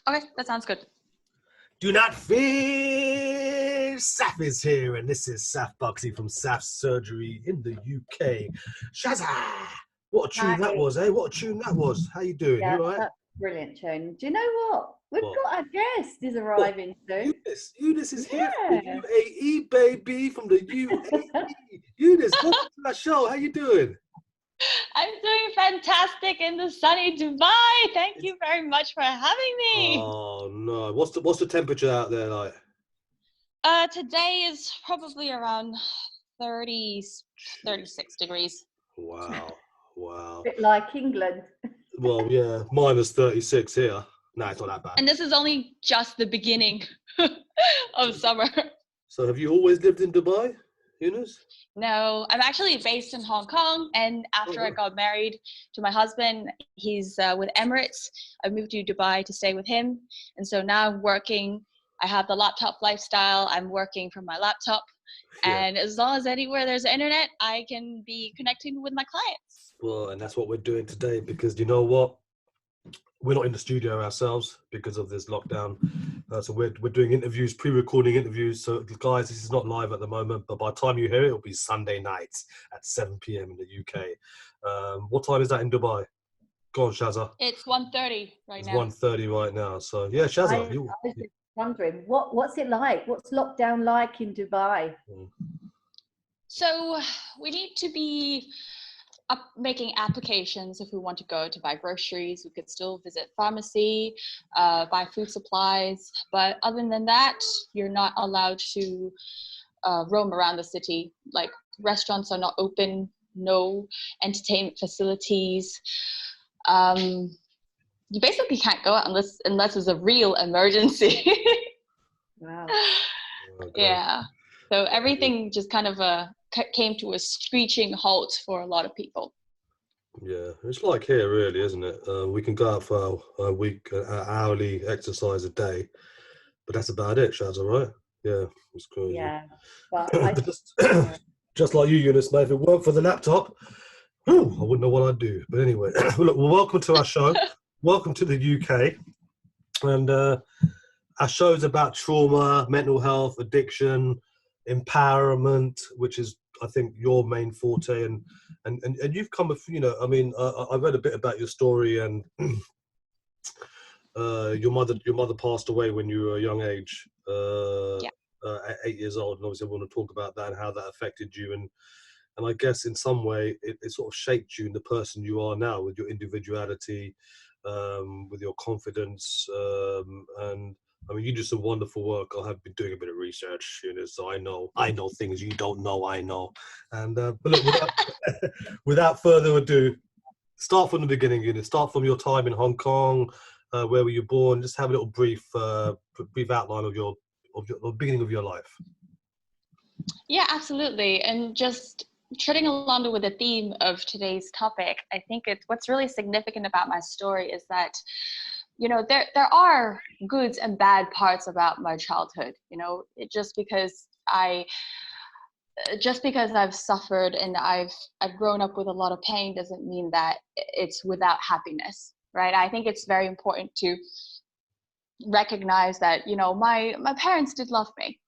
Okay, that sounds good. Do not fear, Saf is here, and this is Saf Buxy from Saf Surgery in the UK. Shazza! What a tune that was, eh? What a tune that was. How you doing? Yeah, You all right? that's a brilliant tune. Do you know what? We've What? got our guest is arriving soon. Eunice is here from Yeah. the UAE, baby, from the UAE. Eunice, welcome to our show. How you doing? I'm doing fantastic in the sunny Dubai. Thank you very much for having me. Oh no, what's the temperature out there like? Today is probably around 30, 36 degrees. Wow. A bit like England. Well, yeah, minus 36 here. No, it's not that bad. And this is only just the beginning of summer. So have you always lived in Dubai, Eunice? No, I'm actually based in Hong Kong. And after I got married to my husband, he's with Emirates. I moved to Dubai to stay with him. And so now I'm working. I have the laptop lifestyle. I'm working from my laptop. Yeah. And as long as anywhere there's internet, I can be connecting with my clients. Well, and that's what we're doing today, because you know what? We're not in the studio ourselves because of this lockdown. So we're doing interviews, pre-recording interviews. So guys, this is not live at the moment, but by the time you hear it, it'll be Sunday night at 7 p.m. in the UK. What time is that in Dubai? Go on, Shazza. It's 1:30 right now. It's 1:30 right now. So yeah, Shazza. I was just wondering, what's it like? What's lockdown like in Dubai? So we need to be making applications if we want to go to buy groceries. We could still visit pharmacy, buy food supplies. But other than that, you're not allowed to roam around the city. Like restaurants are not open, no entertainment facilities. You basically can't go out unless it's a real emergency. Wow. Yeah. So everything just kind of came to a screeching halt for a lot of people. Yeah, it's like here, really, isn't it? We can go out for a week, hourly exercise a day, but that's about it, Shaz, all right? Yeah, it's crazy. Yeah, but just like you, Eunice, mate, if it weren't for the laptop, I wouldn't know what I'd do. But anyway, look, well, welcome to our show. Welcome to the UK. And our show is about trauma, mental health, addiction, empowerment, which is, I think, your main forte. And you've come with, you know, I mean, I read a bit about your story, and your mother passed away when you were a young age, 8 years old, and obviously I want to talk about that and how that affected you, and I guess in some way it sort of shaped you in the person you are now, with your individuality, with your confidence, and I mean, you do some wonderful work. I have been doing a bit of research, you know, so I know things you don't know. I know, and but look, without further ado, start from the beginning. You know, start from your time in Hong Kong. Where were you born? Just have a little brief outline of the beginning of your life. Yeah, absolutely. And just treading along with the theme of today's topic, I think what's really significant about my story is that, you know, there are good and bad parts about my childhood. You know, just because I've suffered and I've grown up with a lot of pain doesn't mean that it's without happiness, right? I think it's very important to recognize that, you know, my parents did love me,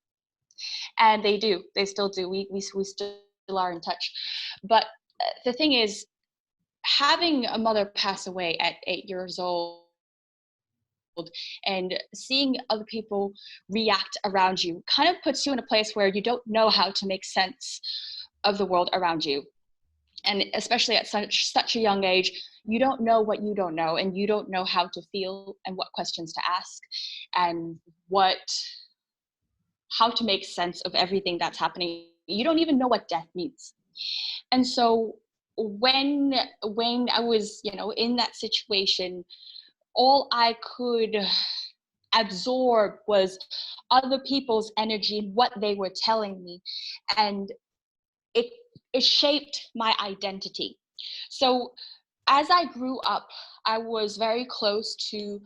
and they still do. We still are in touch. But the thing is, having a mother pass away at 8 years old and seeing other people react around you kind of puts you in a place where you don't know how to make sense of the world around you. And especially at such a young age, you don't know what you don't know, and you don't know how to feel and what questions to ask and how to make sense of everything that's happening. You don't even know what death means. And so when I was, you know, in that situation, all I could absorb was other people's energy and what they were telling me, and it shaped my identity. So as I grew up, I was very close to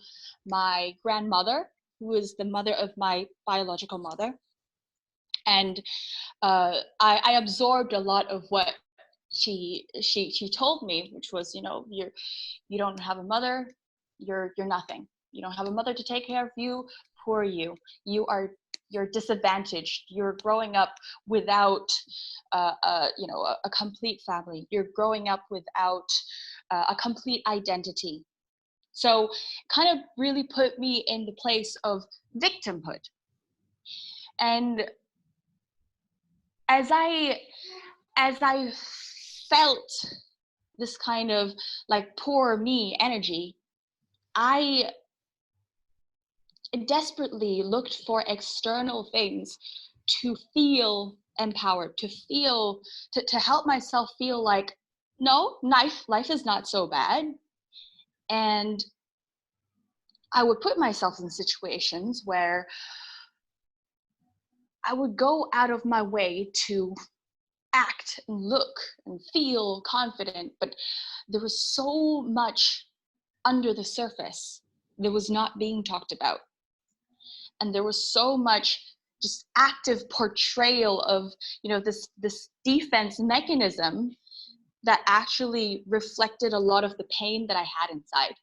my grandmother, who was the mother of my biological mother, and I absorbed a lot of what she told me, which was, you know, you don't have a mother, you're nothing. you don't have a mother to take care of you, poor you. You're disadvantaged. You're growing up without a complete family. You're growing up without a complete identity. So kind of really put me in the place of victimhood. And as I felt this kind of like poor me energy, I desperately looked for external things to feel empowered, to help myself feel like, no, life is not so bad. And I would put myself in situations where I would go out of my way to act and look and feel confident, but there was so much under the surface that was not being talked about. And there was so much just active portrayal of, this defense mechanism that actually reflected a lot of the pain that I had inside.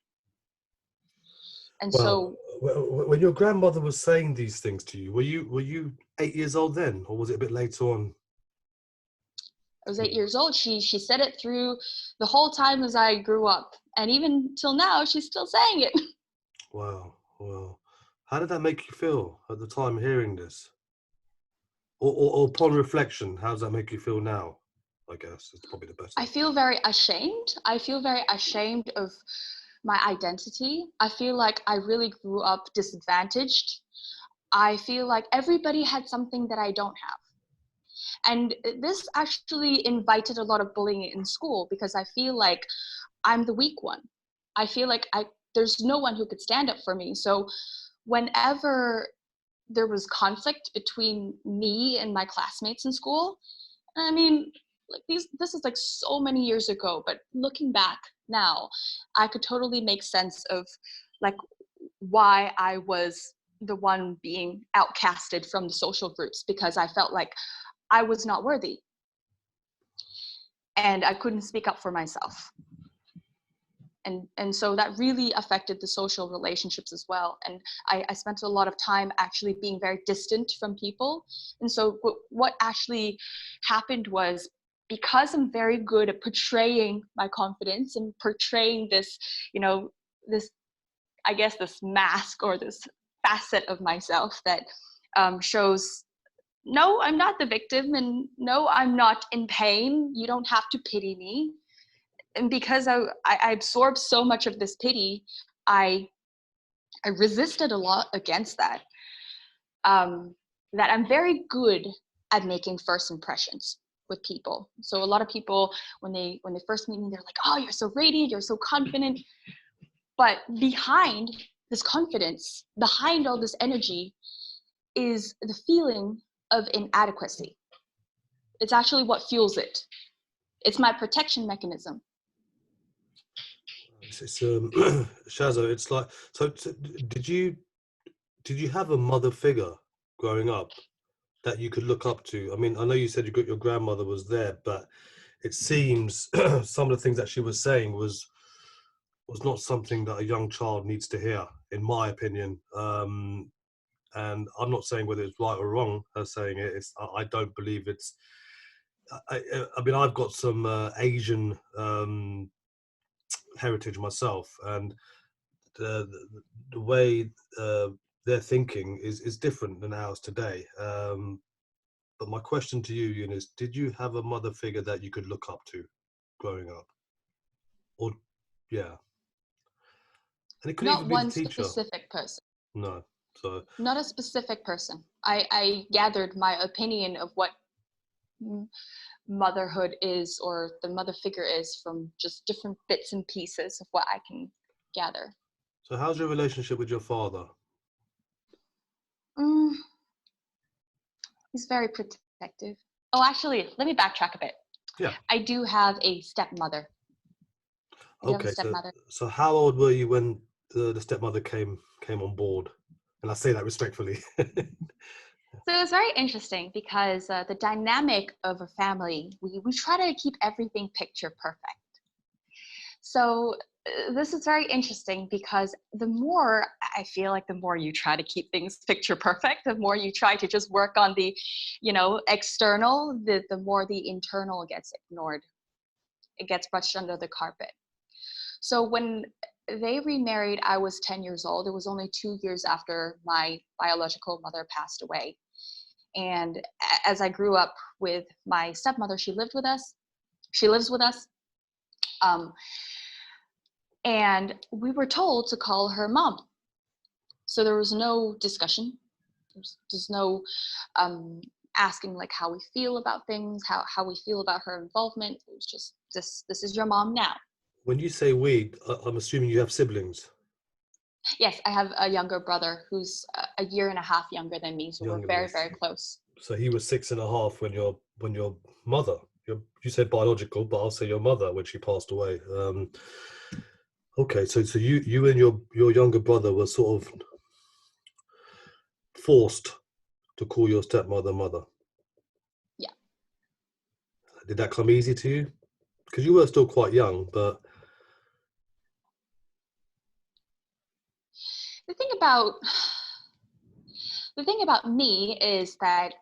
And Well, so when your grandmother was saying these things to you, were you 8 years old then, or was it a bit later on? I was 8 years old. She said it through the whole time as I grew up. And even till now, she's still saying it. Wow. How did that make you feel at the time hearing this? Or upon reflection, how does that make you feel now? I guess it's probably the best. I feel very ashamed. I feel very ashamed of my identity. I feel like I really grew up disadvantaged. I feel like everybody had something that I don't have. And this actually invited a lot of bullying in school because I feel like I'm the weak one. I feel like there's no one who could stand up for me. So whenever there was conflict between me and my classmates in school, I mean, like this is like so many years ago, but looking back now, I could totally make sense of like why I was the one being outcasted from the social groups, because I felt like I was not worthy and I couldn't speak up for myself. And so that really affected the social relationships as well. And I spent a lot of time actually being very distant from people. And so what actually happened was, because I'm very good at portraying my confidence and portraying this, this, I guess, this mask or this facet of myself that shows, no, I'm not the victim, and no, I'm not in pain. You don't have to pity me. And because I absorbed so much of this pity, I resisted a lot against that. That I'm very good at making first impressions with people. So a lot of people, when they first meet me, they're like, "Oh, you're so radiant, you're so confident." But behind this confidence, behind all this energy, is the feeling of inadequacy. It's actually what fuels it. It's my protection mechanism. It's Shazo, it's like, so did you have a mother figure growing up that you could look up to? I mean, I know you said your grandmother was there, but it seems some of the things that she was saying was not something that a young child needs to hear, in my opinion. And I'm not saying whether it's right or wrong, her saying it. I don't believe it's. I mean, I've got some Asian heritage myself, and the way their thinking is different than ours today. But my question to you, Eunice, did you have a mother figure that you could look up to growing up? Or, yeah. And it could Not even be the one teacher. specific person. No. So. Not a specific person. I gathered my opinion of what motherhood is, or the mother figure is, from just different bits and pieces of what I can gather. So how's your relationship with your father? He's very protective. Oh, actually, let me backtrack a bit. Yeah. I do have a stepmother. Okay, so how old were you when the stepmother came on board? And I say that respectfully. So it's very interesting because the dynamic of a family, we try to keep everything picture perfect. So this is very interesting because the more I feel like the more you try to keep things picture perfect, the more you try to just work on the, external, the more the internal gets ignored. It gets brushed under the carpet. So when they remarried, I was 10 years old. It was only 2 years after my biological mother passed away. And as I grew up with my stepmother, she lived with us. She lives with us. And we were told to call her mom. So there was no discussion. There's no asking like how we feel about things, how we feel about her involvement. It was just, this is your mom now. When you say we, I'm assuming you have siblings. Yes, I have a younger brother who's a year and a half younger than me, so we're very, very close. So he was 6.5 when your mother, you said biological, but I'll say your mother when she passed away. Okay, so you and your younger brother were sort of forced to call your stepmother mother. Yeah. Did that come easy to you? Because you were still quite young, but the thing about me is that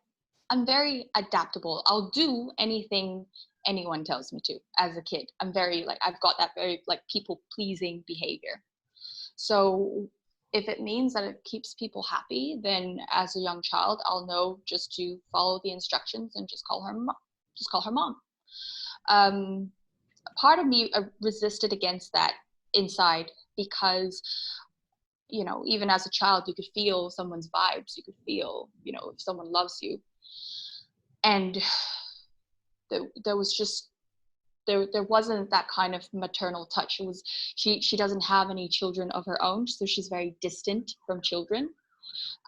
I'm very adaptable. I'll do anything anyone tells me to as a kid. I'm very I've got that very people pleasing behavior. So if it means that it keeps people happy, then as a young child, I'll know just to follow the instructions and just call her mom. Part of me resisted against that inside because, even as a child, you could feel someone's vibes. You could feel, if someone loves you. And there was just, there wasn't that kind of maternal touch. It was, she doesn't have any children of her own, so she's very distant from children.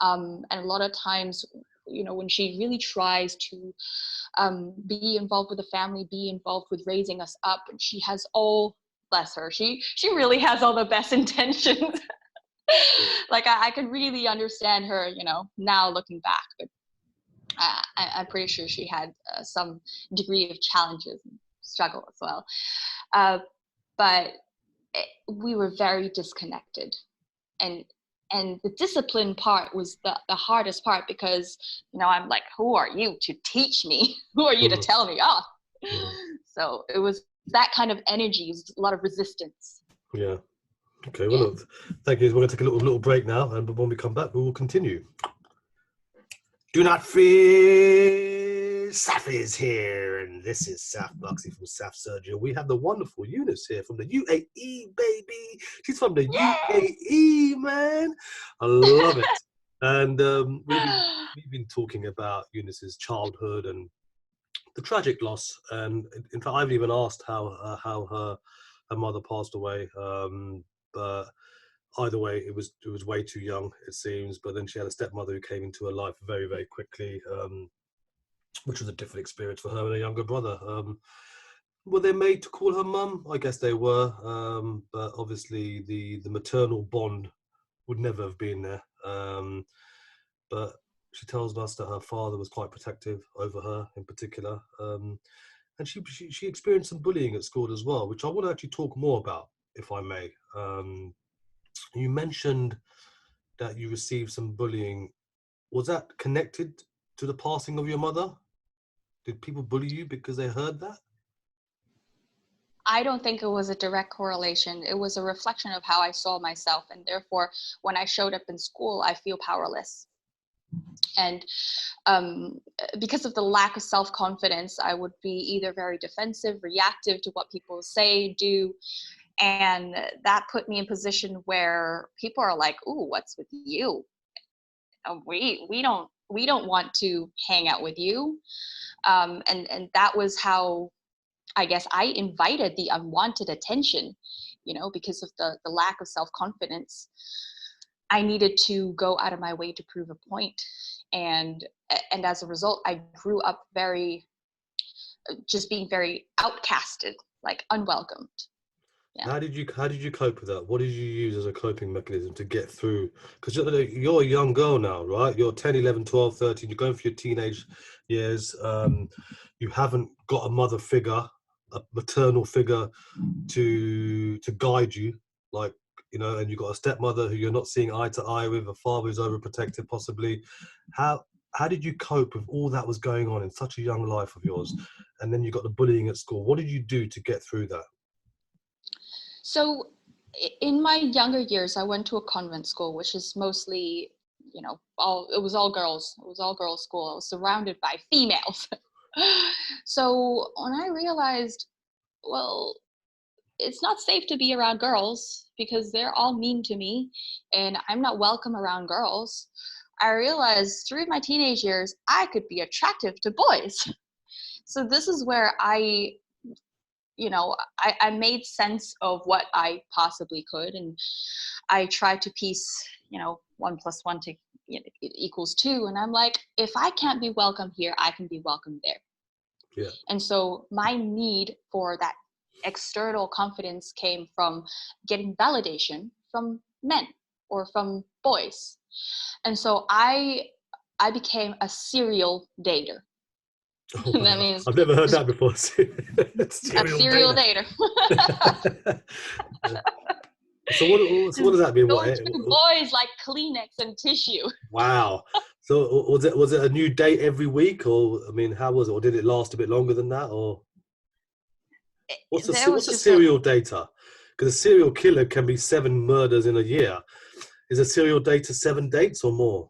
And a lot of times, when she really tries to be involved with the family, be involved with raising us up, and she has all, bless her, she really has all the best intentions. I could really understand her, now looking back, but I'm pretty sure she had some degree of challenges and struggle as well. But we were very disconnected, and the discipline part was the hardest part because, I'm like, who are you to teach me? Who are you to tell me off? So it was that kind of energy, it was a lot of resistance. Yeah. Okay, well, look, thank you. We're going to take a little break now, and when we come back, we will continue. Do not fear, Saf is here, and this is Saf Buxy from Saf Surgery. We have the wonderful Eunice here from the UAE, baby. She's from the UAE, man. I love it. And we've been talking about Eunice's childhood and the tragic loss. And in fact, I haven't even asked how her mother passed away. But either way, it was way too young, it seems. But then she had a stepmother who came into her life very, very quickly, which was a different experience for her and her younger brother. Were they made to call her mum? I guess they were. But obviously, the maternal bond would never have been there. But she tells us that her father was quite protective over her in particular. And she experienced some bullying at school as well, which I want to actually talk more about, if I may. You mentioned that you received some bullying. Was that connected to the passing of your mother? Did people bully you because they heard that? I don't think it was a direct correlation. It was a reflection of how I saw myself. And therefore, when I showed up in school, I feel powerless. And because of the lack of self-confidence, I would be either very defensive, reactive to what people say, do. And that put me in a position where people are like, "Ooh, what's with you? We don't want to hang out with you." And that was how, I guess, I invited the unwanted attention, because of the lack of self-confidence. I needed to go out of my way to prove a point. And as a result, I grew up just being very outcasted, unwelcomed. Yeah. How did you cope with that? What did you use as a coping mechanism to get through? Because you're a young girl now, right? You're 10, 11, 12, 13. You're going through your teenage years. You haven't got a mother figure a maternal figure to guide you, like, you know, and you've got a stepmother who you're not seeing eye to eye with, a father who's overprotective possibly. How did you cope with all that was going on in such a young life of yours? And then you got the bullying at school. What did you do to get through that? So in my younger years, I went to a convent school, which is mostly, you know, it was all girls. It was all girls school. I was surrounded by females. So when I realized, well, it's not safe to be around girls because they're all mean to me and I'm not welcome around girls, I realized through my teenage years, I could be attractive to boys. So this is where I made sense of what I possibly could. And I tried to piece, 1 + 1 equals 2. And I'm like, if I can't be welcome here, I can be welcome there. Yeah. And so my need for that external confidence came from getting validation from men or from boys. And so I became a serial dater. Oh, That means I've never heard that before. a serial dater. So what does that mean? Going through boys like Kleenex and tissue. Wow. So was it a new date every week, or I mean, how was it, or did it last a bit longer than that, or what's a serial dater? Because a serial killer can be 7 murders in a year. Is a serial dater 7 dates or more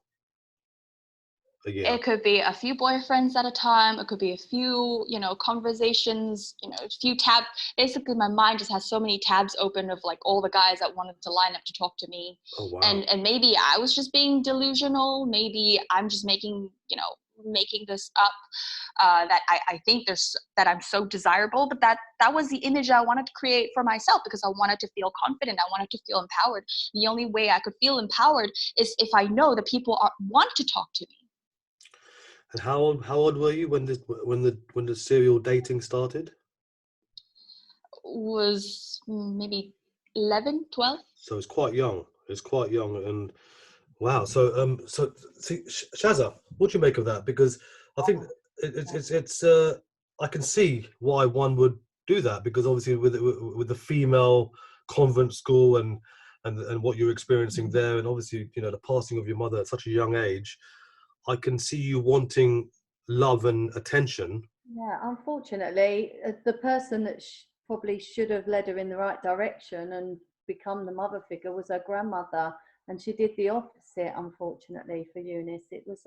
a year? It could be a few boyfriends at a time. It could be a few, conversations, a few tabs. Basically, my mind just has so many tabs open of like all the guys that wanted to line up to talk to me. Oh, wow. And maybe I was just being delusional. Maybe I'm just making this up, that I think that I'm so desirable, but that was the image I wanted to create for myself because I wanted to feel confident. I wanted to feel empowered. The only way I could feel empowered is if I know that people want to talk to me. And how old were you when the serial dating started? Was maybe 11, 12. So it's quite young. And wow. So see, Shazza, what do you make of that? Because I think it's I can see why one would do that, because obviously with the female convent school and what you're experiencing there, and obviously the passing of your mother at such a young age, I can see you wanting love and attention. Yeah, unfortunately, the person that probably should have led her in the right direction and become the mother figure was her grandmother, and she did the opposite. Unfortunately for Eunice, it was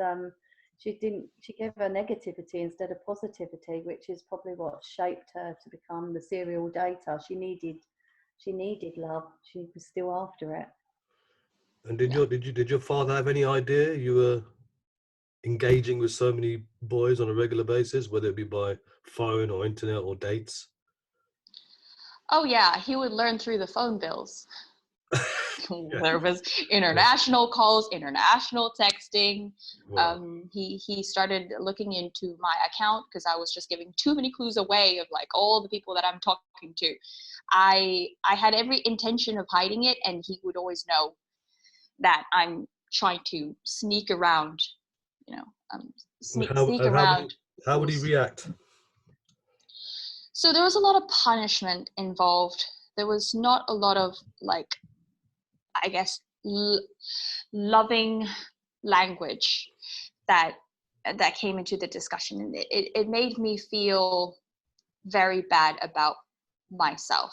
she gave her negativity instead of positivity, which is probably what shaped her to become the serial dater. She needed love. She was still after it. And did your father have any idea you were engaging with so many boys on a regular basis, whether it be by phone or internet or dates? Oh yeah, he would learn through the phone bills. Yeah. There was international calls, international texting. Wow. He started looking into my account because I was just giving too many clues away of like all the people that I'm talking to. I had every intention of hiding it, and he would always know that I'm trying to sneak around, sneak around. How would he react? So there was a lot of punishment involved. There was not a lot of like, I guess, loving language that came into the discussion, and it made me feel very bad about myself,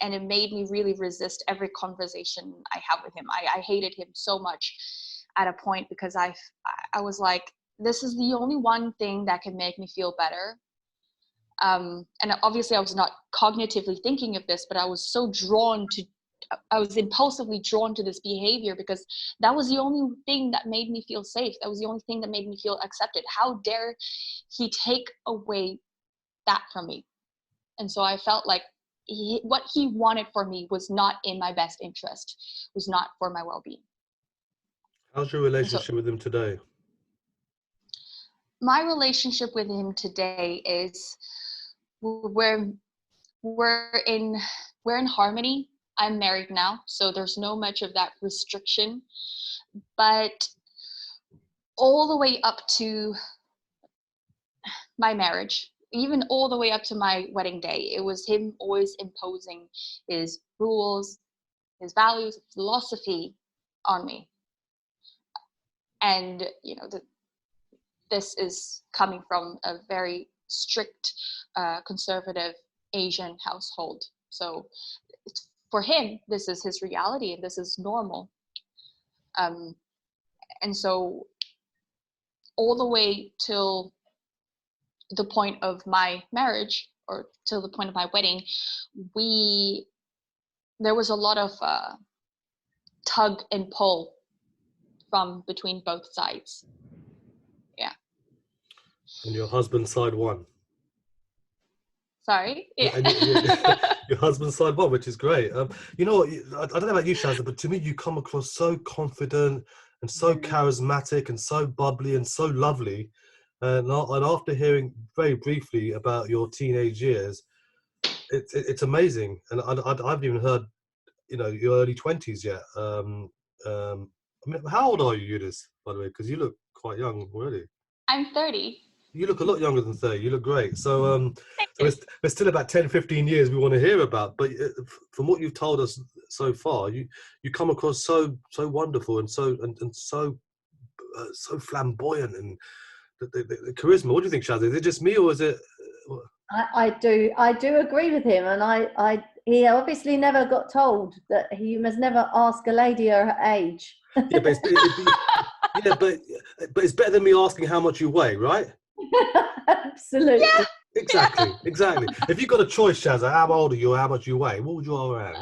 and it made me really resist every conversation I have with him. I hated him so much at a point because I was like, this is the only one thing that can make me feel better. And obviously I was not cognitively thinking of this, but I was impulsively drawn to this behavior because that was the only thing that made me feel safe. That was the only thing that made me feel accepted. How dare he take away that from me? And so I felt like what he wanted for me was not in my best interest, was not for my well-being. How's your relationship with him today? My relationship with him today is we're in harmony. I'm married now, so there's no much of that restriction. But all the way up to my marriage, even all the way up to my wedding day, it was him always imposing his rules, his values, philosophy on me. And, you know, this is coming from a very strict, conservative Asian household. So for him, this is his reality and this is normal. And so all the way till the point of my marriage, or till the point of my wedding, there was a lot of tug and pull from between both sides. Yeah. And your husband's side won. Sorry? Yeah. Your husband's side won, which is great. You know what? I don't know about you, Shazza, but to me, you come across so confident and so charismatic and so bubbly and so lovely. And after hearing very briefly about your teenage years, it's amazing. And I haven't even heard, you know, your early 20s yet. I mean, how old are you, Eunice, by the way? Because you look quite young already. I'm 30. You look a lot younger than 30. You look great. So, there's still about 10, 15 years we want to hear about. But from what you've told us so far, you come across so wonderful and so flamboyant, and the charisma. What do you think, Shaz? Is it just me, or is it? I do agree with him, and he obviously never got told that he must never ask a lady her age. Yeah, but it's better than me asking how much you weigh, right? Absolutely. Yeah. Exactly. If you've got a choice, Shazza, how old are you or how much you weigh, what would you rather have?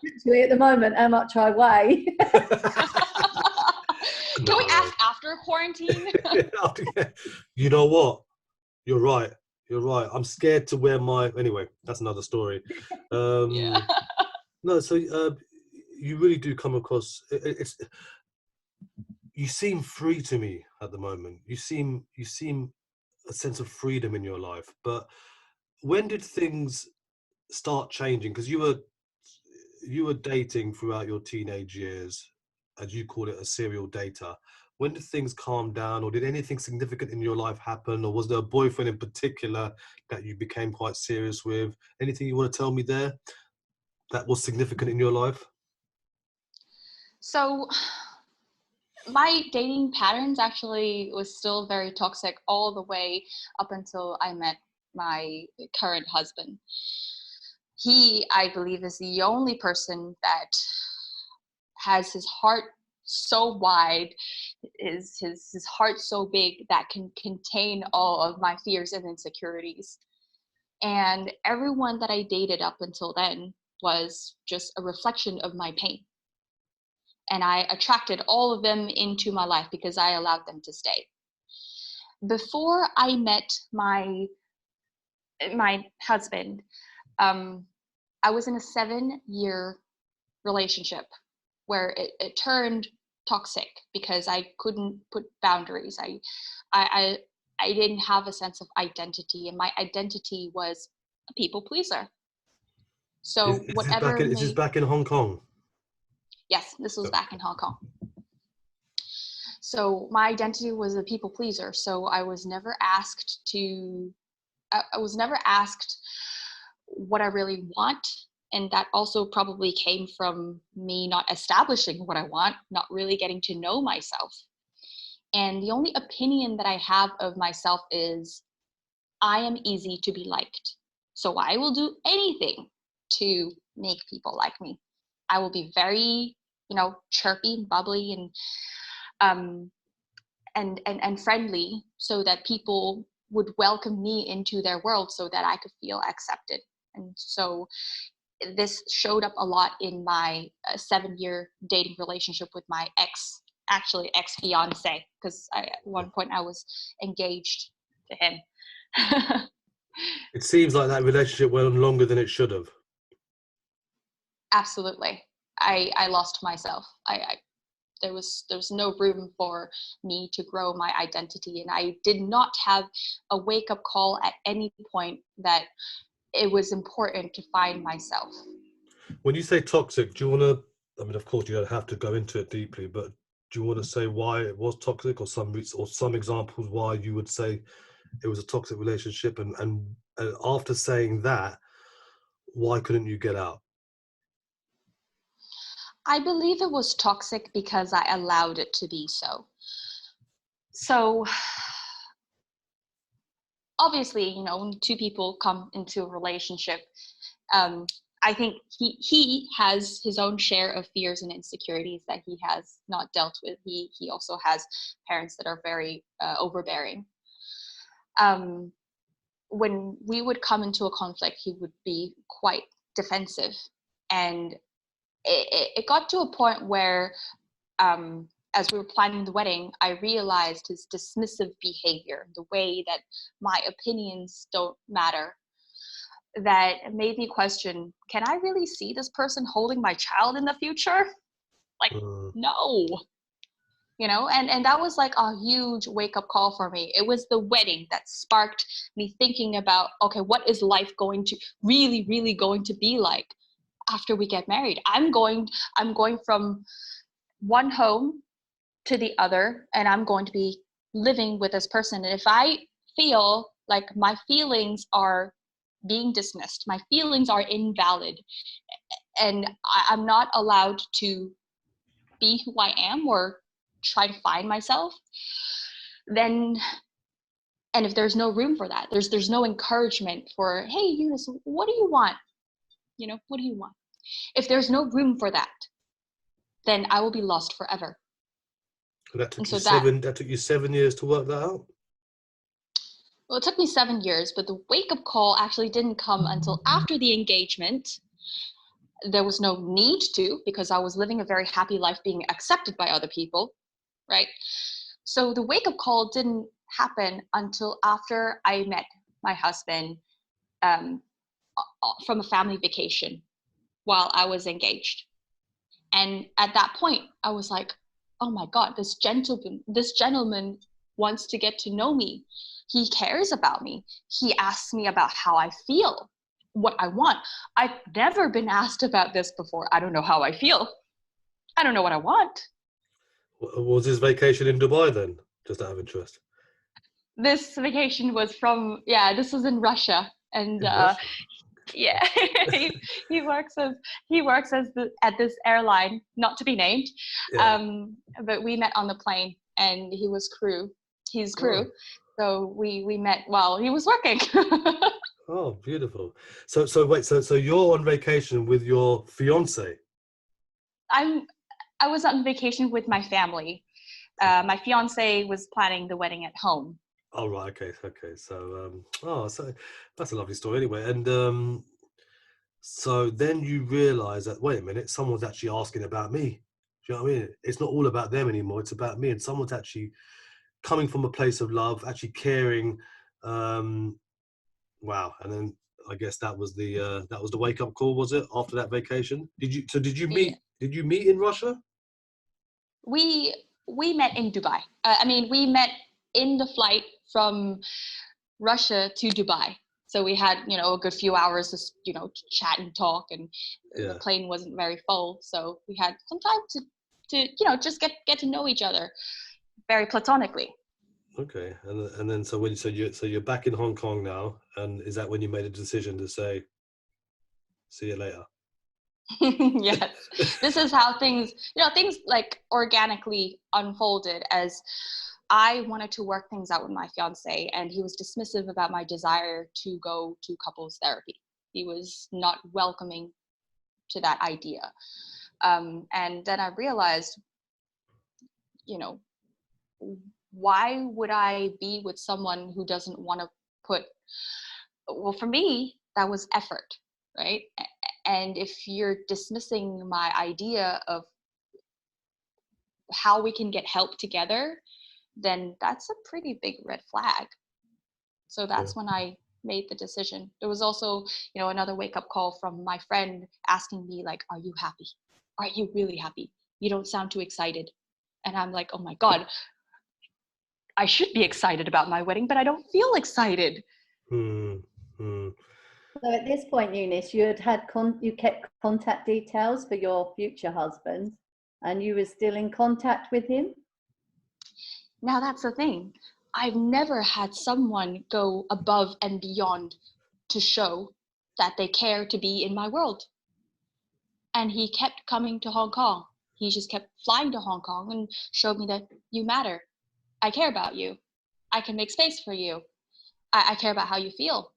Actually, at the moment, how much I weigh. Can we ask after quarantine? You know what? You're right. I'm scared to wear my... Anyway, that's another story. No, so you really do come across... You seem free to me at the moment. You seem a sense of freedom in your life. But when did things start changing? Because you were dating throughout your teenage years, as you call it, a serial dater. When did things calm down, or did anything significant in your life happen, or was there a boyfriend in particular that you became quite serious with? Anything you want to tell me there that was significant in your life? So my dating patterns actually was still very toxic all the way up until I met my current husband. He, I believe, is the only person that has his heart so wide, his heart so big that can contain all of my fears and insecurities. And everyone that I dated up until then was just a reflection of my pain. And I attracted all of them into my life because I allowed them to stay. Before I met my husband, I was in a 7-year relationship where it turned toxic because I couldn't put boundaries. I didn't have a sense of identity, and my identity was a people pleaser. So Is this back in Hong Kong? Yes, this was back in Hong Kong. So my identity was a people pleaser. So I was never asked what I really want. And that also probably came from me not establishing what I want, not really getting to know myself. And the only opinion that I have of myself is I am easy to be liked. So I will do anything to make people like me. I will be very, chirpy, bubbly, and friendly, so that people would welcome me into their world, so that I could feel accepted. And so this showed up a lot in my 7-year dating relationship with my ex-fiance, because at one point I was engaged to him. It seems like that relationship went on longer than it should have. Absolutely. I lost myself. There was no room for me to grow my identity, and I did not have a wake-up call at any point that it was important to find myself. When you say toxic, do you want to, I mean, of course you don't have to go into it deeply, but do you want to say why it was toxic, or some examples why you would say it was a toxic relationship, and after saying that, why couldn't you get out? I believe it was toxic because I allowed it to be so. So obviously, you know, when two people come into a relationship, I think he has his own share of fears and insecurities that he has not dealt with. He also has parents that are very overbearing. When we would come into a conflict, he would be quite defensive, and it got to a point where, as we were planning the wedding, I realized his dismissive behavior, the way that my opinions don't matter, that made me question, can I really see this person holding my child in the future? Like, no. You know, and that was like a huge wake-up call for me. It was the wedding that sparked me thinking about, okay, what is life going to really going to be like after we get married? I'm going from one home to the other, and I'm going to be living with this person. And if I feel like my feelings are being dismissed, my feelings are invalid, and I'm not allowed to be who I am or try to find myself, then, and if there's no room for that, there's no encouragement for, hey, Eunice, what do you want? You know, what do you want? If there's no room for that, then I will be lost forever. That took you 7 years to work that out? Well, it took me 7 years, but the wake-up call actually didn't come until after the engagement. There was no need to, because I was living a very happy life being accepted by other people, right? So the wake-up call didn't happen until after I met my husband from a family vacation while I was engaged. And at that point, I was like, oh my God, this gentleman wants to get to know me. He cares about me. He asks me about how I feel, what I want. I've never been asked about this before. I don't know how I feel. I don't know what I want. Was this vacation in Dubai then? Just out of interest. This vacation was this was in Russia. And Russia? yeah, he works at this airline, not to be named. Yeah. But we met on the plane, and he's crew. Oh. So we met while he was working. Oh, beautiful. So wait, so you're on vacation with your fiance? I was on vacation with my family. My fiance was planning the wedding at home. Oh, right. Okay. So, so that's a lovely story anyway. And so then you realize that, wait a minute, someone's actually asking about me. Do you know what I mean? It's not all about them anymore. It's about me. And someone's actually coming from a place of love, actually caring. Wow. And then I guess that was the wake up call, was it? After that vacation, did you meet in Russia? We met in Dubai. We met in the flight from Russia to Dubai. So we had, a good few hours to, chat and talk, and the plane wasn't very full. So we had some time to just get to know each other very platonically. Okay. And then so you're back in Hong Kong now, and is that when you made a decision to say, see you later? Yes. This is how things like organically unfolded, as I wanted to work things out with my fiance, and he was dismissive about my desire to go to couples therapy. He was not welcoming to that idea. And then I realized, why would I be with someone who doesn't want to for me, that was effort, right? And if you're dismissing my idea of how we can get help together, then that's a pretty big red flag. So that's when I made the decision. There was also, another wake-up call from my friend asking me, like, are you happy? Are you really happy? You don't sound too excited. And I'm like, oh my God, I should be excited about my wedding, but I don't feel excited. So at this point, Eunice, you kept contact details for your future husband, and you were still in contact with him? Now that's the thing. I've never had someone go above and beyond to show that they care to be in my world. And he kept coming to Hong Kong. He just kept flying to Hong Kong and showed me that you matter. I care about you. I can make space for you. I care about how you feel.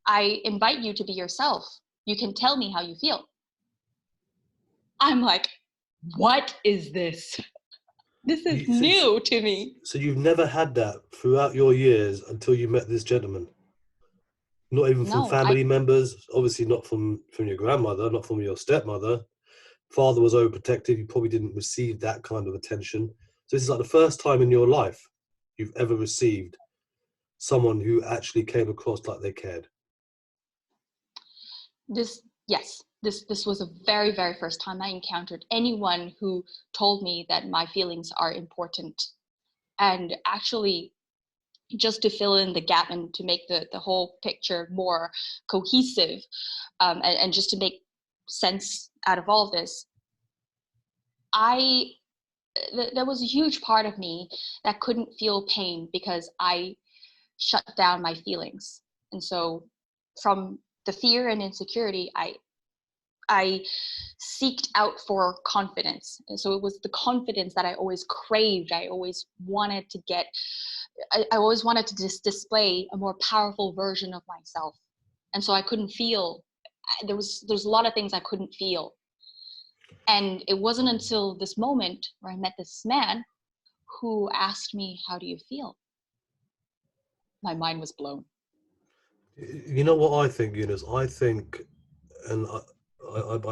I invite you to be yourself. You can tell me how you feel. I'm like, what is this? This is new to me. So you've never had that throughout your years until you met this gentleman? Not even from family members, obviously not from your grandmother, not from your stepmother. Father was overprotective. You probably didn't receive that kind of attention. So this is like the first time in your life you've ever received someone who actually came across like they cared. This was the very, very first time I encountered anyone who told me that my feelings are important. And actually, just to fill in the gap and to make the whole picture more cohesive, and just to make sense out of all of this, there was a huge part of me that couldn't feel pain because I shut down my feelings. And so from the fear and insecurity, I seeked out for confidence. And so it was the confidence that I always craved. I always wanted to get, I always wanted to just display a more powerful version of myself. And so I couldn't feel, there's a lot of things I couldn't feel. And it wasn't until this moment where I met this man who asked me, how do you feel? My mind was blown. You know what I think, Eunice? I think, and I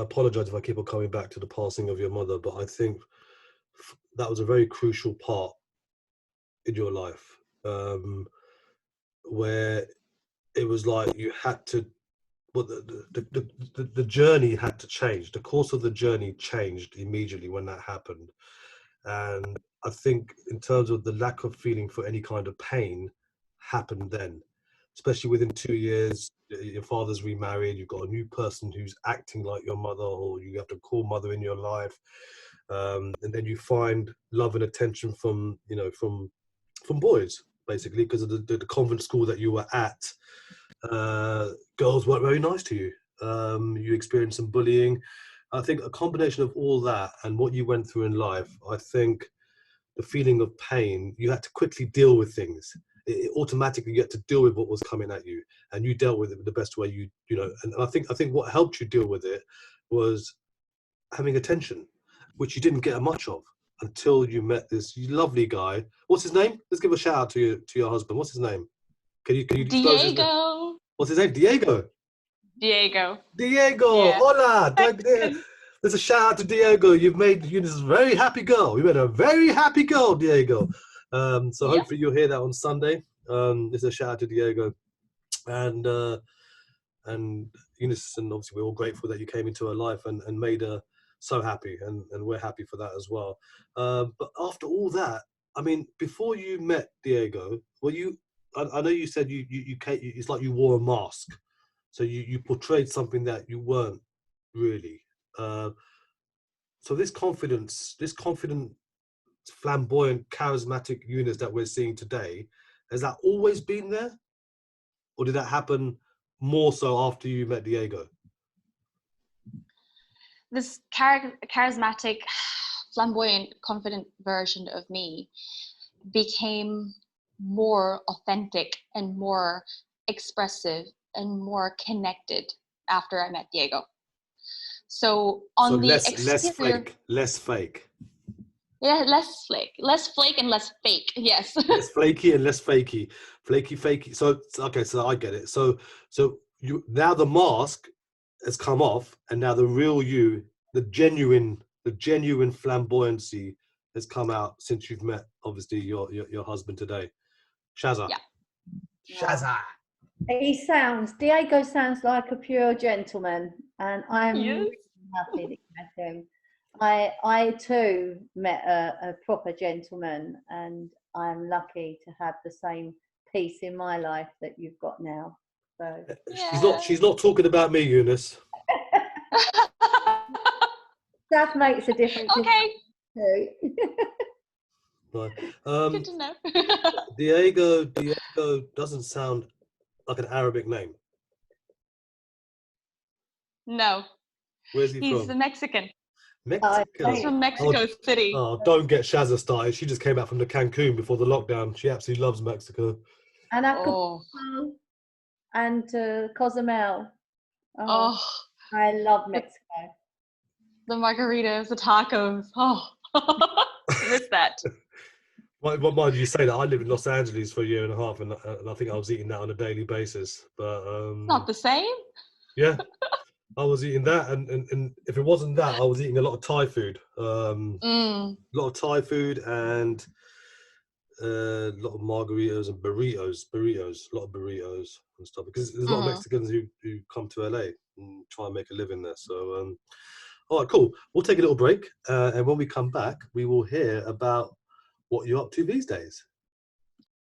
apologize if I keep on coming back to the passing of your mother, but I think that was a very crucial part in your life, where it was like you had to, well, the journey had to change. The course of the journey changed immediately when that happened. And I think in terms of the lack of feeling for any kind of pain happened then, especially within 2 years, your father's remarried, you've got a new person who's acting like your mother, or you have to call mother in your life. And then you find love and attention from boys, basically, because of the convent school that you were at. Girls weren't very nice to you. You experienced some bullying. I think a combination of all that and what you went through in life, I think the feeling of pain, you had to quickly deal with things. It automatically, you had to deal with what was coming at you, and you dealt with it the best way you know. And I think what helped you deal with it was having attention, which you didn't get much of until you met this lovely guy. What's his name? Let's give a shout out to your husband. What's his name? Can you disclose his name? Diego. What's his name? Diego. Diego. Yeah. Hola. There's a shout out to Diego. You've made Eunice a very happy girl. You made a very happy girl, Diego. So hopefully you'll hear that on Sunday. There's a shout out to Diego, and Eunice, and obviously we're all grateful that you came into her life and made her so happy, and we're happy for that as well. But after all that, I mean, before you met Diego, I know you said you it's like you wore a mask, so you portrayed something that you weren't really. So this confident, flamboyant, charismatic Eunice that we're seeing today, has that always been there, or did that happen more so after you met Diego? This charismatic, flamboyant, confident version of me became more authentic and more expressive and more connected after I met Diego. So less fake. Yeah, less flake and less fake. Yes. Less flaky and less fakey. Flaky. So okay, so I get it. So you now, the mask has come off, and now the real you, the genuine flamboyancy has come out since you've met, obviously, your husband today, Shazza. Yeah. Shazza. Diego sounds like a pure gentleman, and I'm Yes. really happy that you met him. I too met a proper gentleman, and I'm lucky to have the same peace in my life that you've got now. So She's not talking about me, Eunice. That makes a difference. Okay. Too. No. Good to know. Diego doesn't sound like an Arabic name. No, Where's he he's from? Mexican. Mexico. He's from Mexico City. Oh, don't get Shazza started. She just came back from the Cancun before the lockdown. She absolutely loves Mexico. And Oh, Acapulco and Cozumel. oh, I love Mexico. the margaritas, the tacos. Oh, miss that. Mind you say that I lived in Los Angeles for a year and a half, and I think I was eating that on a daily basis. But Not the same. yeah, I was eating that, and if it wasn't that, I was eating a lot of Thai food. A lot of Thai food and a lot of margaritas and burritos, a lot of burritos and stuff. Because there's a lot of Mexicans who come to LA and try and make a living there. So, all right, cool. We'll take a little break, and when we come back, we will hear about what you're up to these days.